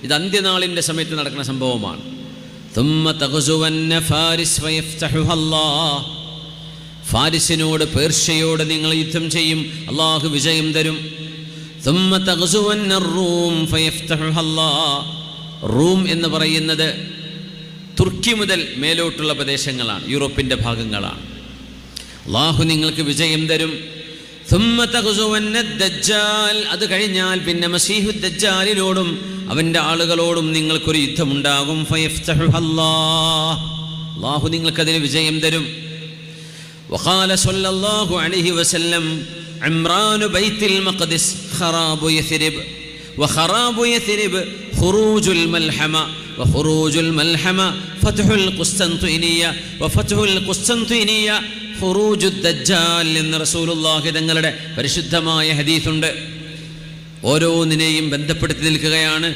ഇത് അന്ത്യനാളിൻ്റെ സമയത്ത് നടക്കുന്ന സംഭവമാണ്. ഫാരിസിനോട് പേർഷ്യയോട് നിങ്ങൾ യുദ്ധം ചെയ്യും, അള്ളാഹു വിജയം തരും. റൂം എന്ന് പറയുന്നത് തുർക്കി മുതൽ മേലോട്ടുള്ള പ്രദേശങ്ങളാണ്, യൂറോപ്പിൻ്റെ ഭാഗങ്ങളാണ്. അള്ളാഹു നിങ്ങൾക്ക് വിജയം തരും. അത് കഴിഞ്ഞാൽ പിന്നെ മസീഹു ദജ്ജാലിനോടും അവൻ്റെ ആളുകളോടും നിങ്ങൾക്കൊരു യുദ്ധമുണ്ടാകും. അള്ളാഹു നിങ്ങൾക്കതിന് വിജയം തരും. وقال صلى الله عليه وسلم عمران بيت المقدس خراب يثرب وخراب يثرب خروج الملحمة وخروج الملحمة فتح القسطنطينية وفتح القسطنطينية خروج الدجال എന്ന് റസൂലുള്ളാഹി തങ്ങളുടെ പരിശുദ്ധമായ ഹദീസുണ്ട്. ഓരോന്നിനെയും ബന്ധപ്പെടുത്തി നിൽക്കുകയാണ്.